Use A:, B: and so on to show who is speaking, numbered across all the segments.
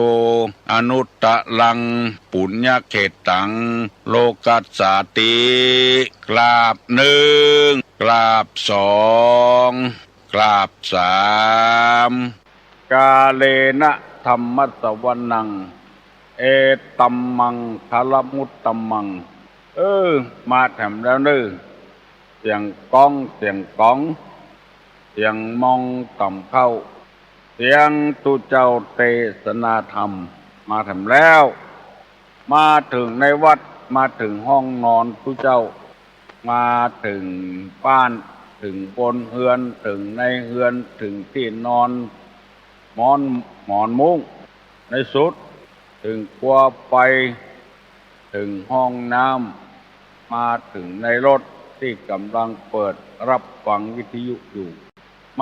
A: โออนุตตะลังปุญญเขตังโลกัสสาติกราบหนึ่งกราบสองกราบสามกาเลนะธรรมสวนังเอตัมมังคลมุตตัมมังมาแถมแล้วเน้อเสียงก้องเสียงก้องเสียงมองต่ำเข้าเสียงตุเจ้าเทศนาธรรมมาทำแล้วมาถึงในวัดมาถึงห้องนอนตุเจ้ามาถึงบ้านถึงบนเฮือนถึงในเฮือนถึงที่นอนหมอนมุ้งในสุดถึงครัวไฟถึงห้องน้ำมาถึงในรถที่กำลังเปิดรับฟังวิทยุอยู่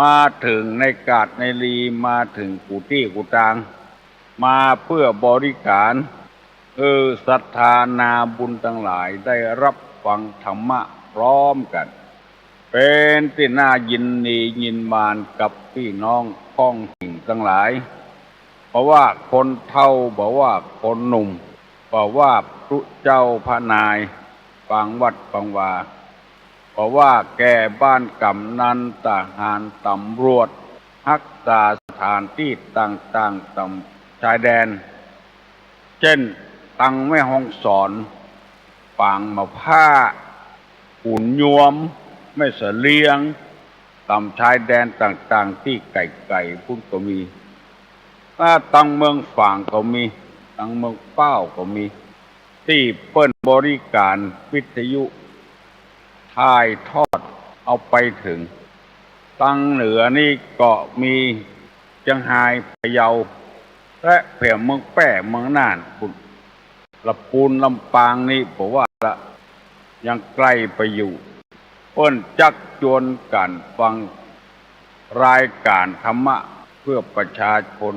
A: มาถึงในกาดในลีมาถึงกุฏิกุฏางมาเพื่อบริการศรัทธานาบุญทั้งหลายได้รับฟังธรรมะพร้อมกันเป็นที่น่ายินดียินบานกับพี่น้องพ้องถิ่นทั้งหลายเพราะว่าคนเฒ่าบอกว่าคนหนุ่มบอกว่าพระเจ้าพระนายฟังวัดฟังวาเพราะว่าแก่บ้านกำนันทหารตำรวจรักษาสถานที่ต่างๆตามชายแดนเช่นตังแม่ฮ่องสอนปางมะผ้าขุนยวมแม่เสลียงตามชายแดนต่างๆที่ไก่พุ่นก็มีตังเมืองฝางก็มีตังเมืองเป้าก็มีที่เปิ้นบริการวิทยุถ่ายทอดเอาไปถึงตังเหนือนี่ก็มีเชียงรายพะเยาและแผ่เมืองแป้เมืองน่านลำพูนลำปางนี่บอกว่าละยังใกล้ไปอยู่เปิ้นจักจวนการฟังรายการธรรมะเพื่อประชาชน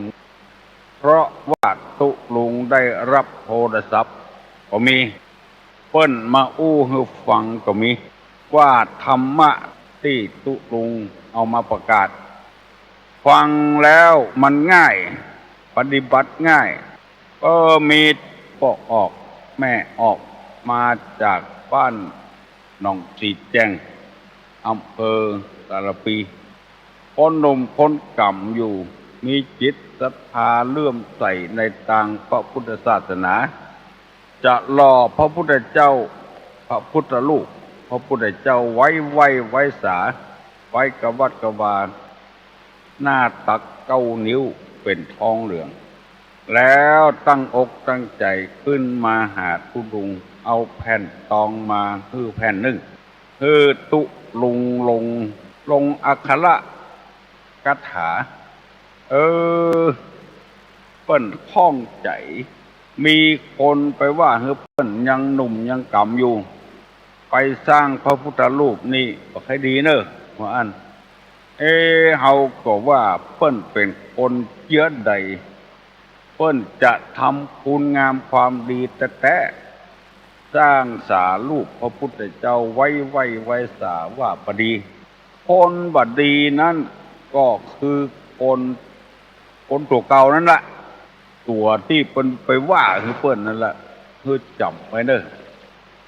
A: เพราะว่าตุลุงได้รับโทรศัพท์ก็มีเปิ้นมาอู้ให้ฟังก็มีว่าธรรมะที่ตุลุงเอามาประกาศฟังแล้วมันง่ายปฏิบัติง่ายก็มีพ่อออกแม่ออกมาจากบ้านหนองสีแจงอำเภอสารปีคนหนุ่มคนกำอยู่มีจิตศรัทธาเลื่อมใสในทางพระพุทธศาสนาจะหล่อพระพุทธเจ้าพระพุทธรูปพระพุทธเจ้าไว้สาไว้กวัดกวาหน้าตัก9 นิ้วเป็นทองเหลืองแล้วตั้งอกตั้งใจขึ้นมาหาตุลุงเอาแผ่นตองมาแผ่นหนึ่งตุลุงลงอักขระคาถาเปิ้นข้องใจมีคนไปว่าเปิ้นยังหนุ่มยังกำอยู่ไปสร้างพระพุทธรูปนี่ก็ให้ดีเนอะว่าอันเฮาก็ว่าเปิ้นเป็นคนเชื้อใดเปิ้นจะทำคุณงามความดีแต่สร้างสารูปพระพุทธเจ้าไว้สาว่าบดีคนบดีนั้นก็คือคนตัวเก่านั่นแหละตัวที่เปิ้นไปว่าเปิ้นนั่นแหละจำไว้เนอะ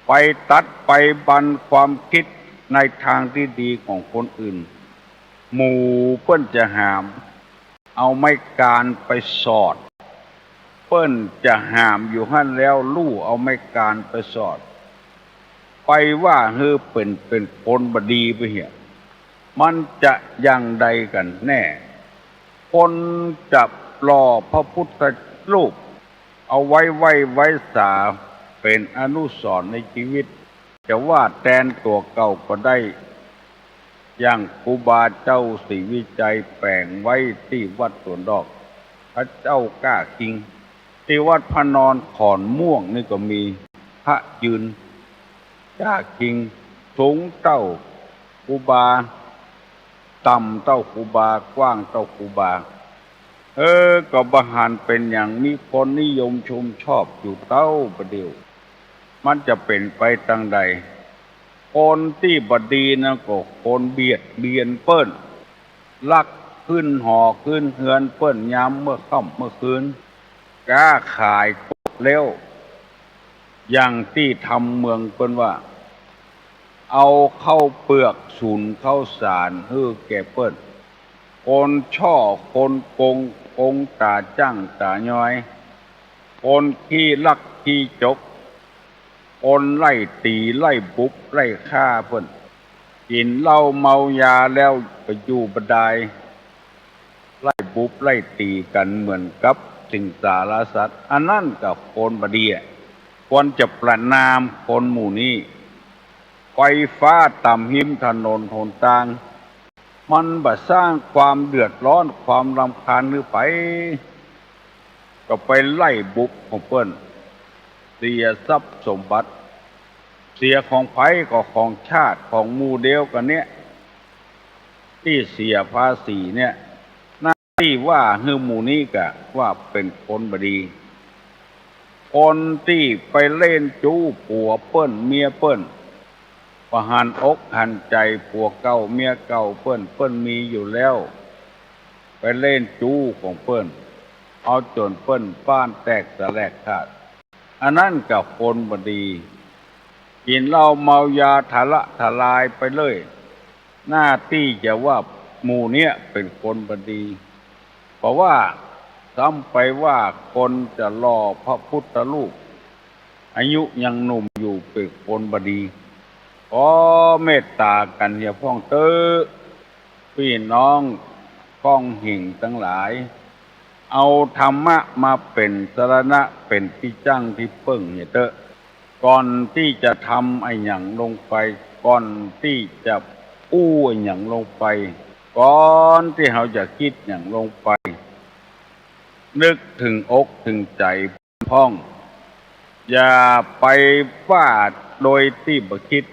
A: ไปตัดไปบันความคิดในทางที่ดีของคนอื่นหมู่เปิ้นจะหามเอาไม้การไปสอดเปิ้นจะหามอยู่หั่นแล้วลู่เอาไม้การไปสอดไปว่าเป็นคนบดีไปเหี้ยมันจะอย่างใดกันแน่คนจะรอพระพุทธรูปเอาไว้สาเป็นอนุสรณ์ในชีวิตจะว่าแทนตัวเก่าก็ได้อย่างครูบาเจ้าศรีวิจัยแปลงไว้ที่วัดสวนดอกพระเจ้าก้าคิงที่วัดพระนอนขอนม่วงนี่ก็มีพระยืนก้าคิงสูงเต้าครูบาต่ำเต้าครูบากว้างเต้าครูบาก็บหารเป็นอย่างมีคนนิยมชมชอบอยู่เต้าประเดียวมันจะเป็นไปตั้งใดคนที่บดีนะก็คนเบียดเบียนเปิ้นลักขึ้นหอขึ้นเฮือนเปิ้นยามเมื่อค่ำเมื่อคืน กล้าขายเร็วอย่างที่ทำเมืองเปิ้นว่าเอาเข้าเปลือกสูนเข้าสารฮื้อแก่เปิ้นคนช่อคนโกงโกงตาจ้างตาย้อยคนขี้ลักขี้จกคนไล่ตีไล่บุบไล่ฆ่าเพิ่นกินเหล้าเมายาแล้วไปอยู่บันไดไล่บุบไล่ตีกันเหมือนกับสิงสารสัตว์อันนั้นกับคนบดีควรจะประนามคนหมู่นี้ไฟฟ้าต่ำหิมถนนหนทางมันบ่สร้างความเดือดร้อนความรำคาญหรือไปก็ไปไล่บุกของเปิ้นเสียทรัพย์สมบัติเสียของไผก็ของชาติของหมู่เดียวกันเนี้ยที่เสียภาษีเนี่ยหน้าที่ว่าฮือหมู่นี้ก็ว่าเป็นคนบดีคนที่ไปเล่นจู้ผัวเปิ้นเมียเปิ้นประหารอกหันใจผัวเก่าเมียเก่าเปิ้นมีอยู่แล้วไปเล่นจู้ของเปิ้นเอาจนเปิ้นบ้านแตกสลายขาดอันนั้นกับคนบดีกินเหล้าเมายาทะละทลายไปเลยหน้าที่จะว่าหมู่เนี้ยเป็นคนบดีเพราะว่าซ้ำไปว่าคนจะรอพระพุทธรูปอายุยังหนุ่มอยู่เป็นคนบดีขอเมตตากันอย่าพ้องเตอพี่น้องก้องหิ่งทั้งหลายเอาธรรมะมาเป็นสรณะเป็นที่จั่งที่เพิ่งเนี่ยเตอะก่อนที่จะทำไอ้หยังลงไปก่อนที่จะอู้ไอ้หยังลงไปก่อนที่เราจะคิดอย่างลงไปนึกถึงอกถึงใจพ้องอย่าไปว่าโดยที่บ่คิด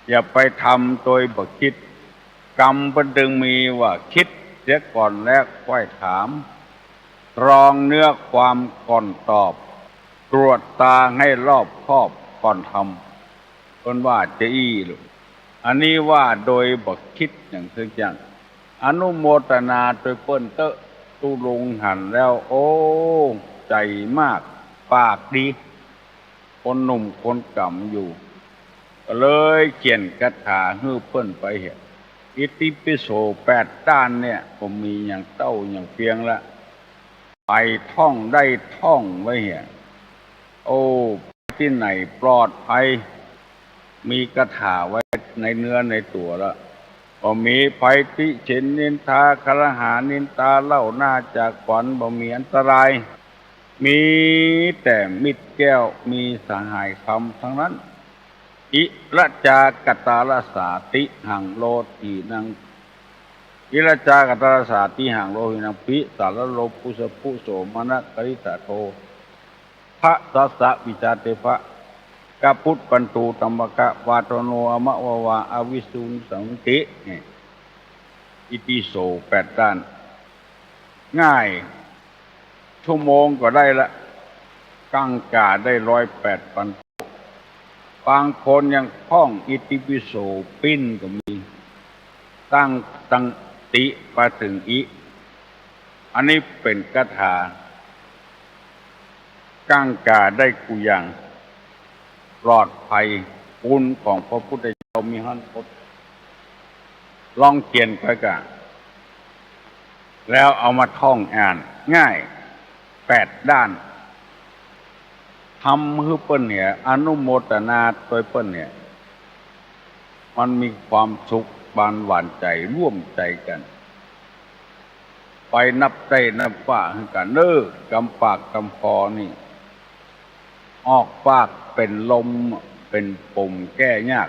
A: อย่าไปทำโดยบ่คิดกรรมมันจึงมีว่าคิดเสียก่อนแล้วค่อยถามตรองเนื้อความก่อนตอบตรวจตาให้รอบคอบก่อนทำคนว่าจะอี้ลูกอันนี้ว่าโดยบ่คิดอย่างทึกอย่างอนุโมทนาโดยเปิ้นเตอะตุลงหันแล้วโอ้ใจมากปากดีคนหนุ่มคนกำอยู่ก็เลยเขียนคาถาฮื้อเปิ้นไปเห็นอิติปิโส8ด้านเนี่ยผมมีอย่างเต้าอย่างเพียงละไปท่องได้ท่องไว้เห็นโอ้ที่ไหนปลอดภัยมีคาถาไว้ในเนื้อในตัวละบ่มีภัยติเฉินนินทาคารหานินตาเล่าหน้าจากขวัญบ่มีอันตรายมีแต่มิตรแก้วมีสหายคำทั้งนั้นอิระจากตาลสาติหังโลทีนังอิระจากตาลสาติหังโลหินังปิสารโลปุสปุโสมนะกริตาโทพระสัสสะวิจาเตภะกะพุทธปันตูตัมมกะวาโตโนอมะวะวาอวิสุนสังติอิติโส8ด้านง่ายชั่วโมงก็ได้ละกั้งกาได้108ปันบางคนยังท่องอิติปิโสปิ้นก็มีตั้งติไปถึงอิอันนี้เป็นคาถากั้งกาได้กุอย่างปลอดภัยบุญของพระพุทธเจ้ามีหันพดลองเขียนไปกันแล้วเอามาท่องอ่านง่าย8ด้านทำให้เปิ้นเนี่ยอนุโมทนาโดยเปิ้นเนี่ยมันมีความสุขบานหวานใจร่วมใจกันไปนับได้นับว่าให้กันกำปากกำคอนี่ออกปากเป็นลมเป็นปุ่มแก้ยาก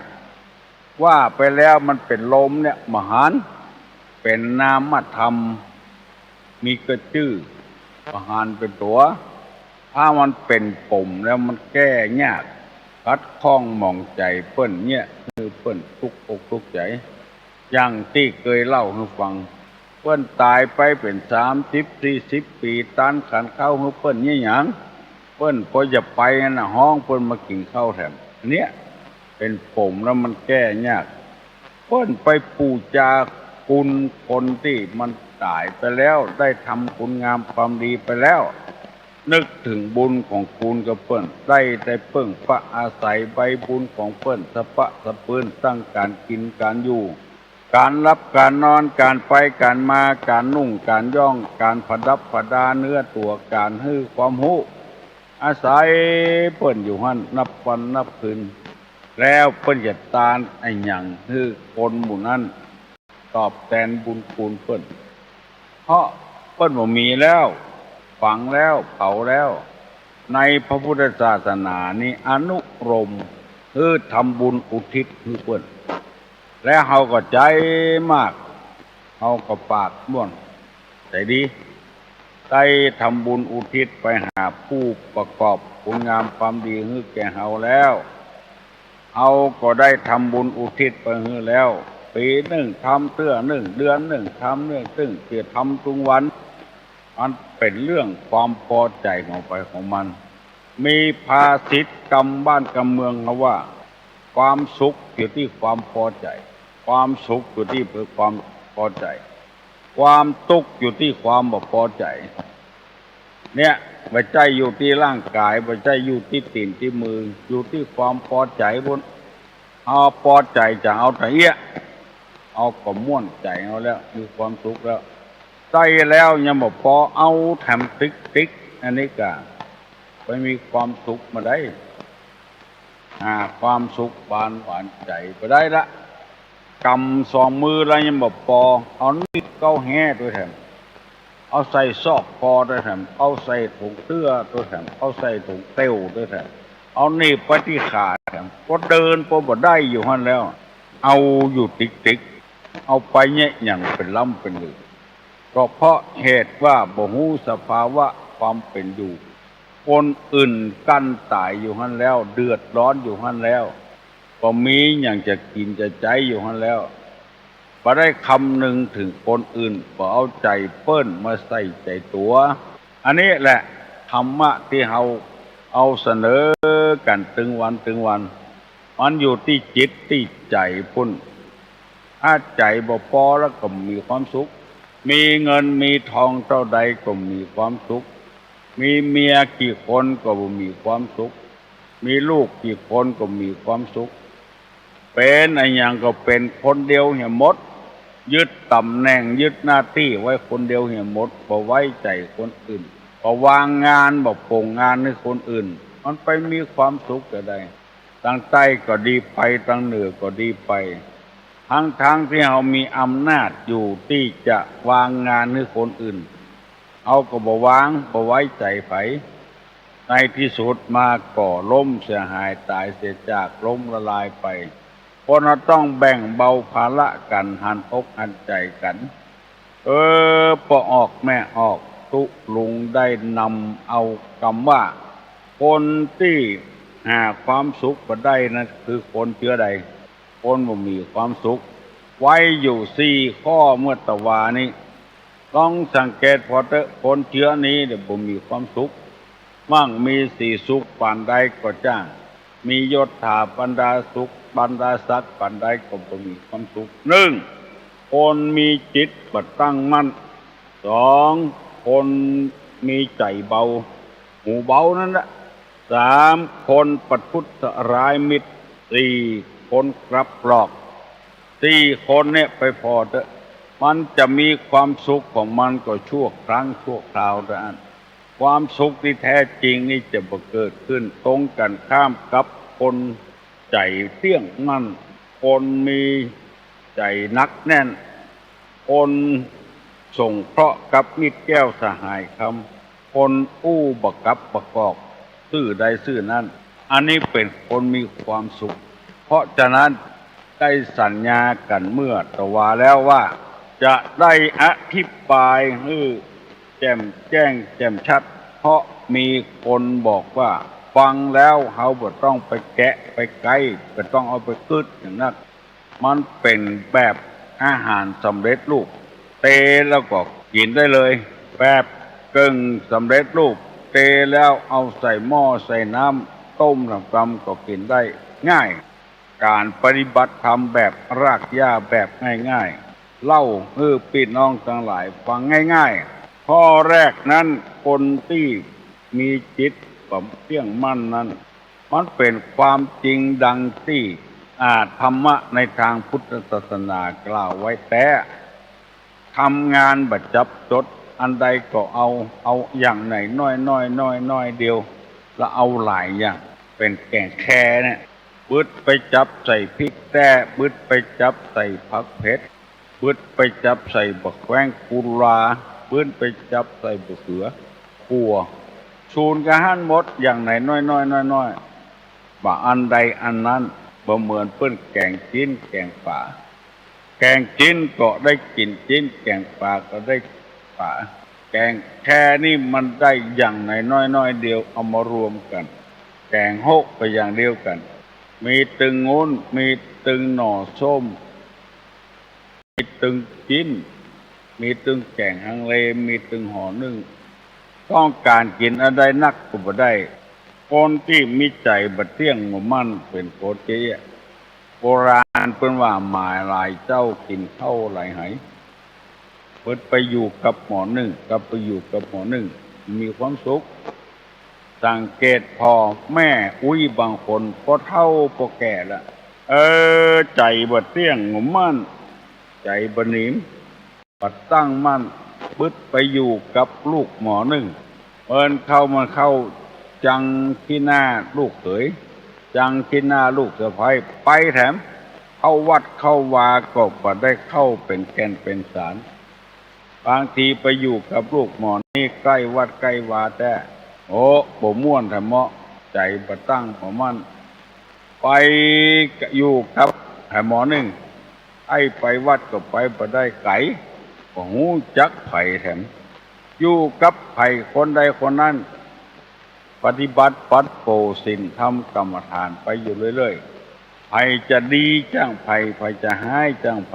A: ว่าไปแล้วมันเป็นลมเนี่ยมหันต์เป็นนามธรรมมีกระจื้อมหันต์เป็นตัวถ้ามันเป็นปุ่มแล้วมันแก้ยากคัดข้องหม่องใจเปิ้นเนี่ยคือเปิ้นทุกอกทุกใจอย่างที่เคยเล่าให้ฟังเปิ้นตายไปเป็น30-40 ปีตันขันเข้าให้เปิ้นเนี่ยหยังเปิ้นพอจะไปน่ะห้องเปิ้นมากินข้าวแถมเนี่ยเป็นปุ่มแล้วมันแก้ยากเปิ้นไปปูจาคุณคนที่มันตายไปแล้วได้ทำคุณงามความดีไปแล้ว นึกถึงบุญของคุณกับเปิ้นได้แต่เปิ้งปะอาศัยใบบุญของเปิ้นสะปะสะปื้นตั้งการกินการอยู่การรับการนอนการไปการมาการนุ่งการย่องการผดับผดาเนื้อตัวการฮื้อความหูอาศัยเปิ้นอยู่หั่นนับวันนับคืนแล้วเปิ้นจะตานไอ้หยังฮื้อคนหมู่นั้นตอบแทนบุญคุณเปิ้นเพราะเปิ้นบ่มีแล้วฝังแล้วเผาแล้วในพระพุทธศาสนานี้อนุรมคือทำบุญอุทิศคือเปิ้นและเฮาก็ใจมากเฮาก็ปากม่วนใจดีได้ทำบุญอุทิศไปหาผู้ประกอบคุณงามความดีให้แก่เฮาแล้วเฮาก็ได้ทำบุญอุทิศไปให้แล้วปีหนึ่งทำเตื้อหนึ่งเดือนหนึ่งทำเรื่องซึ่งเสียทำทุกวันมันเป็นเรื่องความพอใจของไปของมันมีภาษิตกรรมบ้านกรรมเมืองเขาว่าความสุขอยู่ที่ความพอใจความสุขอยู่ที่ความพอใจความทุกข์อยู่ที่ความบ่พอใจเนี่ยไม่ใช่อยู่ที่ร่างกายไม่ใช่อยู่ที่ตีนที่มืออยู่ที่ความพอใจบนเอาพอใจจะเอาแต่เอี้ยเอาก็ม่วนใจเอาแล้วมีความสุขแล้วใจแล้วยังบ่พอเอาแถมติ๊กอันนี้ก็ไปมีความสุขมาได้ความสุขบานหวานใจไปได้ละกำสองมือแล้วยังบ่พอเอานี่เก้าแห่ตัวแถมเอาใส่ซอกคอตัวแถมเอาใส่ถุงเสื้อตัวแถมเอาใส่ถุงเต้วตัวแถมเอานี่ไปที่ขาแถมก็เดินพอบ่ได้อยู่หั่นแล้วเอาอยู่ติ๊กเอาไปเนี่ยอย่างเป็นล่ำเป็นลือก็เพราะเหตุว่าบ่ฮู้สภาวะความเป็นอยู่คนอื่นกั้นตายอยู่หั่นแล้วเดือดร้อนอยู่หั่นแล้วก็มีอย่างจะกินจะใจอยู่หั่นแล้วบ่ได้คำนึงถึงคนอื่นบ่เอาใจเปิ้นมาใส่ใจตัวอันนี้แหละธรรมะที่เฮาเอาเสนอกันตึงวันมันอยู่ที่จิตที่ใจพุ่นถ้าใจบ่พอแล้วก็มีความสุขมีเงินมีทองเท่าใดก็มีความสุขมีเมียกี่คนก็บ่มีความสุขมีลูกกี่คนก็มีความสุขเป็นอะไรอย่างก็เป็นคนเดียวเหี่ยหมดยึดตำแหน่งยึดหน้าที่ไว้คนเดียวเหี่ยหมดบ่ไว้ใจคนอื่นบ่วางงานบ่โปร่งงานให้คนอื่นมันไปมีความสุขก็ได้ทางใต้ก็ดีไปทางเหนือก็ดีไปทั้งที่เรามีอำนาจอยู่ที่จะวางงานให้คนอื่นเอาก็บ่วางบ่ไว้ใจไผในที่สุดมาก่อล้มเสียหายตายเสียจากล้มละลายไปคนเราต้องแบ่งเบาภาระกันหันอกหันใจกันพอออกแม่ออกตุลุงได้นำเอาคำว่าคนที่หาความสุขบ่ได้นั่นคือคนเชื้อใดคนบ่มีความสุขไว้อยู่สี่ข้อเมื่อตะวานี้ต้องสังเกตพอเถอะคนเชื้อนี้เดี๋ยวบ่มีความสุขมั่งมีสีสุขปานใดก็จ้างมียศถาบรรดาสุขบรรดาศักดิ์ปานใดก็บ่มีความสุขหนึ่งคนมีจิตบ่ตั้งมั่นสองคนมีใจเบาหูเบานั่นแหละสามคนประทุษร้ายมิตรสี่คนกลับหลอกสี่คนเนี่ยไปพอเถอะมันจะมีความสุขของมันก็ชั่วครั้งชั่วคราวเท่านั้นความสุขที่แท้จริงนี่จะบ่เกิดขึ้นตรงกันข้ามกับคนใจเที่ยงมั่นคนมีใจนักแน่นคนส่งเคราะห์กับมิตรแก้วสหายคำคนอู้บักกับประกอบซื่อใดซื่อนั้นอันนี้เป็นคนมีความสุขเพราะฉะนั้นได้สัญญากันเมื่อตะวาแล้วว่าจะได้อธิบายให้แจ่มแจ้งแจ่มชัดเพราะมีคนบอกว่าฟังแล้วเฮาบ่ต้องไปแกะไปไกลบ่ต้องเอาไปกึดอย่างนั้นมันเป็นแบบอาหารสำเร็จรูปเตแล้วก็กินได้เลยแบบกึ่งสำเร็จรูปเตแล้วเอาใส่หม้อใส่น้ำต้มทำกำก็กินได้ง่ายการปฏิบัติธรรมแบบรากหญ้าแบบง่ายๆเล่าให้พี่น้องทั้งหลายฟังง่ายๆข้อแรกนั้นคนที่ มีจิตความเที่ยงมั่นนั้นมันเป็นความจริงดังที่ธรรมะในทางพุทธศาสนากล่าวไว้แต่ทำงานบัดจับจดอันใดก็เอาอย่างไหนน้อยเดียวแล้วเอาหลายอย่างเป็นแกงแค่เนี่ยบึดไปจับใส่พริกแต้บึดไปจับใส่ผักเผ็ดบึดไปจับใส่บักแว้งกุลาบึดไปจับใส่บักเขือขั่วชูนกระหันหมดอย่างไหนน้อยบ่อันใดอันนั้นบ่เหมือนเปิ้นแกงจิ้นแกงป่าแกงจิ้นก็ได้กินจิ้นแกงป่าก็ได้ป่าแกงแค่นี่มันได้อย่างไหนน้อยเดียวเอามารวมกันแกงโฮกไปอย่างเดียวกันมีตึงงุ้นมีตึงหน่อส้มมีตึงจิ้นมีตึงแกงฮังเลมีตึงห่อนึ่งต้องการกินอะไรนักก็บ่ได้คนที่มีใจบัดเที่ยงมั่นเป็นโคตรเจี๊ยโบราณเพิ่นว่าหมายหลายเจ้ากินข้าวหลายไหเพิ่นไปอยู่กับหมอหนึ่งกับไปอยู่กับหมอหนึ่งมีความสุขสังเกตพอแม่อุ้ยบางคนพอเฒ่าพอแก่ละใจบัดเที่ยงมั่นใจบ่หนีมบัดตั้งมั่นบึดไปอยู่กับลูกหมอหนึ่งมันเข้าจังที่หน้าลูกเขยจังที่หน้าลูกสะใภ้ไปแถมเข้าวัดเข้าวาก็บ่ได้เข้าเป็นแก่นเป็นสารบางทีไปอยู่กับลูกหมอนี่ใกล้วัดใกล้วาแต่บ่ม่วนแท้เหมาะใจบ่ตั้งบ่มั่นไปอยู่กับหมอหนึ่งไปวัดก็ไปบ่ได้ไกลก็ฮู้จักไผแถมอยู่กับไผคนใดคนนั้นปฏิบัติปัดโปศีลทำกรรมฐานไปอยู่เรื่อยๆไผจะดีจ้างไผจะร้ายจ้างไผ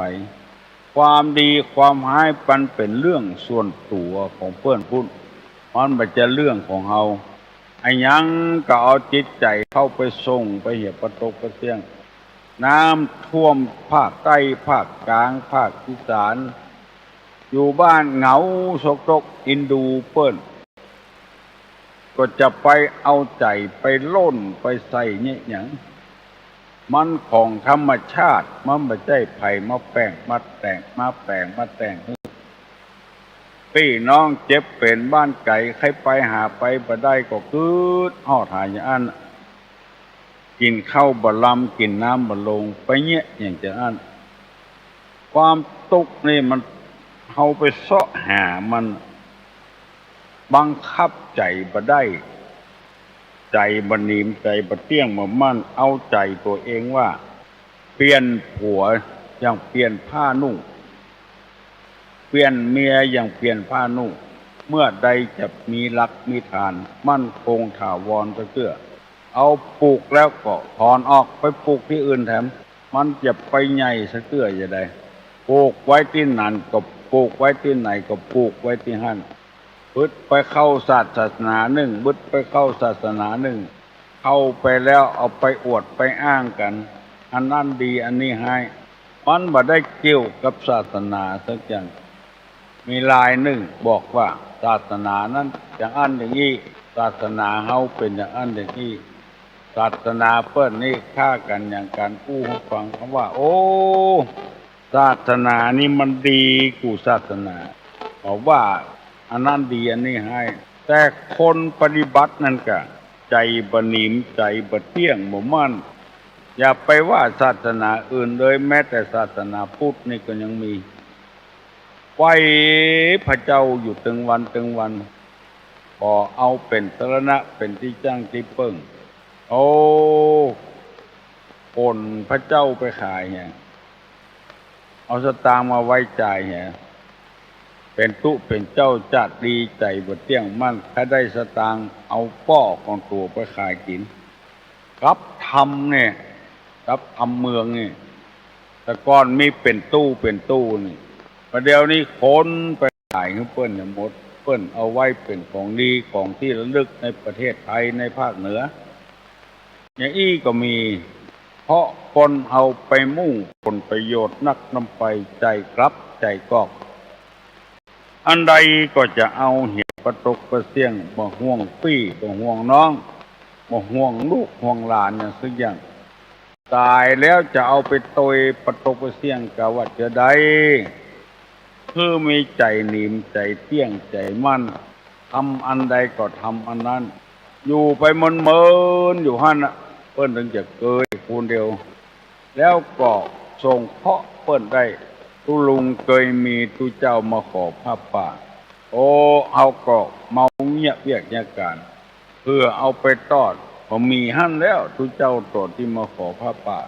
A: ความดีความร้ายมันเป็นเรื่องส่วนตัวของเพื่อนพุ่นมันบ่จะเรื่องของเฮาไอ้หยังก็เอาจิตใจเข้าไปส่งไปเหยียบประตกประเสียงน้ำท่วมภาคใต้ภาคกลางภาคอีสานอยู่บ้านเหงาสกตกอินดูเปิ้นก็จะไปเอาใจไปล่นไปใส่เนี่ยหยังมันของธรรมชาติมันไม่ใช่ไผมาแป้งมาแต่งมาแปลงมาแต่งพี่น้องเจ็บเป็นบ้านไก่ใครไปหาไปบ่ได้ก็คืดฮอดหาอย่างอันกินข้าวบ่ลำกินน้ำบ่ลงไปเนี่ยอย่างจะอันความทุกข์นี่มันเฮาไปเสาะหามันบังคับใจบ่ได้ใจบ่หนีมใจบ่เที่ยงบ่มั่นเอาใจตัวเองว่าเปลี่ยนผัวอย่างเปลี่ยนผ้านุ่งเปลี่ยนเมียอย่างเปลี่ยนผ้านุ่งเมื่อใดจะมีหลักมีฐานมั่นคงถาวรซะเกื้อเอาปลูกแล้วก็ถอนออกไปปลูกที่อื่นแถมมันจะไปใหญ่ซะเกื้อจะได้ปลูกไว้ที่นั่นก็ปลูกไว้ที่ไหนก็ปลูกไว้ที่หั่นบึดไปเข้าศาสนาหนึ่งบึดไปเข้าศาสนาหนึ่งเข้าไปแล้วเอาไปอวดไปอ้างกันอันนั้นดีอันนี้ให้มันบ่ได้เกี่ยวกับศาสนาสักอย่างมีลายหนึ่งบอกว่าศาสนานั้นอย่างอันอย่างนี้ศาสนาเฮาเป็นอย่างอันอย่างนี้ศาสนาเปิ้นนี่ฆ่ากันอย่างการกู้ให้ฟังคำว่าโอ้ศาสนานี่มันดีกูศาสนาบอกว่าอันนั้นดีอันนี้ให้แต่คนปฏิบัตินั่นก็ใจบ่หนีมใจบ่เที่ยงบ่มั่นอย่าไปว่าศาสนาอื่นเลยแม้แต่ศาสนาพุทธนี่ก็ยังมีไหว้พระเจ้าอยู่ตึงวันก็เอาเป็นสรณะเป็นที่จ้างที่เปิ้งโอ้คนพระเจ้าไปขายเนี่ยเอาสตางค์มาไว้จ่ายเนี่ยเป็นตุเป็นเจ้าจัดดีใจบ่เที่ยงมั่นถ้าได้สตางค์เอาป้อของตัวไปขายกินกับทำเนี่ยกับทำเมืองนี่แต่ก่อนมีเป็นตู้นี่ประเดี๋ยวนี้คนไปขายให้เปิ้นหมดเปิ้นเอาไว้เป็นของดีของที่ระลึกในประเทศไทยในภาคเหนืออย่างอี้ก็มีเพราะคนเอาไปมุ่งผลประโยชน์นักนำไปใจกลับใจกอกอันใดก็จะเอาเหี่ยว ประตกประเสี่ยงบ่ห่วงปี้บ่ห่วงน้องบ่ห่วงลูกห่วงหลานอย่างสักอย่างตายแล้วจะเอาไปตยประตกประเสี่ยงกะว่าจะได้คือมีใจหนีมใจเตี้ยงใจมั่นทำอันใดก็ทำอันนั้นอยู่ไปเมินอยู่หั่นน่ะเปิ้นถึงจะเกยคนเดียวแล้วก็ส่งเคราะห์เปิ้นได้ตุลุงเคยมีตุเจ้ามาขอผ้าป่าโอ้เอาก็เมาเงียบเวียกเงียการเพื่อเอาไปตอดพอมีหั่นแล้วตุเจ้าตอดที่มาขอผ้าป่า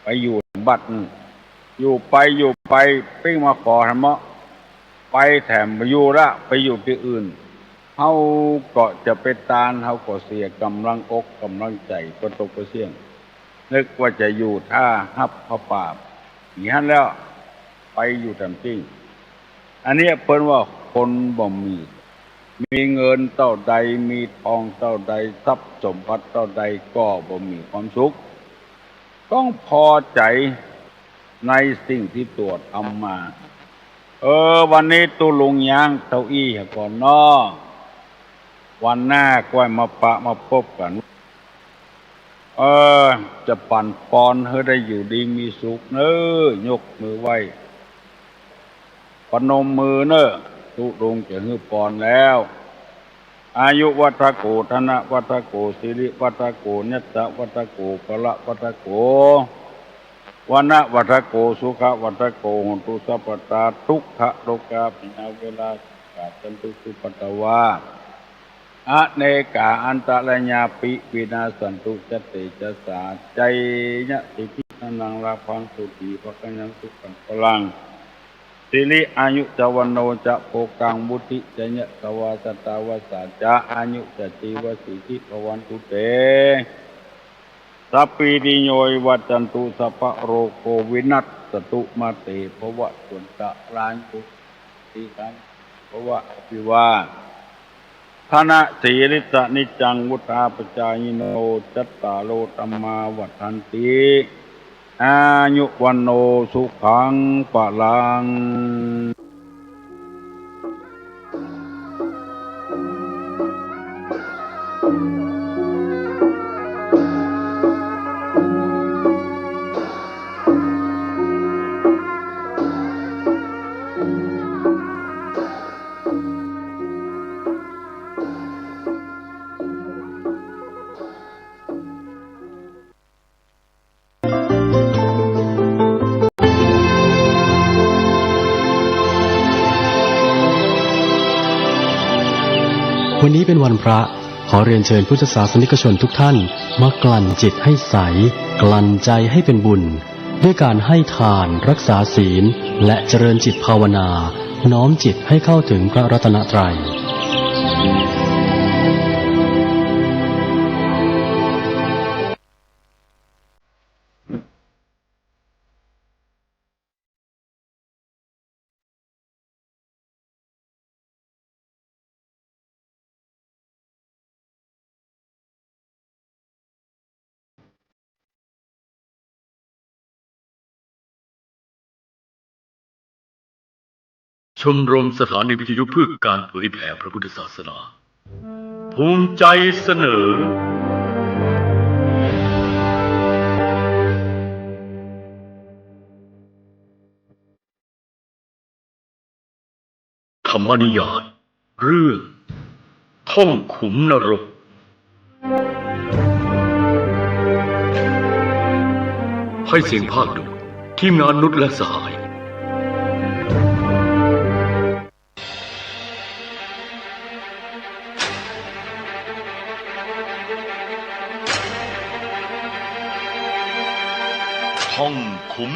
A: ไปอยู่บัดอยู่ไปปิ้งมาขอธรรมะไปแถมไปอยู่ละไปอยู่ที่อื่นเฮาก็จะไปตานเฮาก็เสียกำลังอกกำลังใจก็ตกไปเสี่ยงนึกว่าจะอยู่ท่าฮับพระป่ามีหั่นแล้วไปอยู่ทำจริงอันนี้เพิ่นว่าคนบ่มีเงินเท่าใดมีทองเท่าใดทรัพย์สมบัติเท่าใดก็บ่มีความสุขต้องพอใจในสิ่งที่ตัวทำมาวันนี้ตุลุงย่างเก้าอี้ก่อนน้อวันหน้าก็มาปะมาพบกันจะปั่นปอนให้ได้อยู่ดีมีสุขเน้อยกมือไหว้ปนมมือเน้อตุลุงจะฮื้อปอนแล้วอายุวัฏโกธนะวัฏโกสิริวัฏโกเนตะวัฏโกพละวัฏโกวนะวัฏโกสุขวัฏโกหนตุสัพพตาทุกขโลกาปินาเวลากาจันตุสุปตวาอเนกาอันตรญาปิวินาสันตุจเตจะสาใจยะติพินังลาภังสุขีภคัญญังสุขังพลังสิริอายุจวันโนจะโภกังบุติจะยะกวาสตาวสาจะอายุจะจีวสิทธิภวันตุเตสัพพิติโยวัจจันตุสัพพะโรโควินัสสตุมาเตภวะสุนตะลานตุติสังภวะอภิวาธนะสีริสนิจังวุธาปจายโนจัตตาโลตัมมาวัฏันติอายุวันโนสุขังปะลัง
B: วันนี้เป็นวันพระขอเรียนเชิญพุทธศาสนิกชนทุกท่านมากลั่นจิตให้ใสกลั่นใจให้เป็นบุญด้วยการให้ทานรักษาศีลและเจริญจิตภาวนาน้อมจิตให้เข้าถึงพระรัตนตรัย
C: ชมรมสถานีวิทยุเพื่อการเผยแผ่พระพุทธศาสนาภูมิใจเสนอธรรมนิยายเรื่องท่องขุมนรกให้เสียงภาคโดยทีมงานนุชและสหายท่องขุม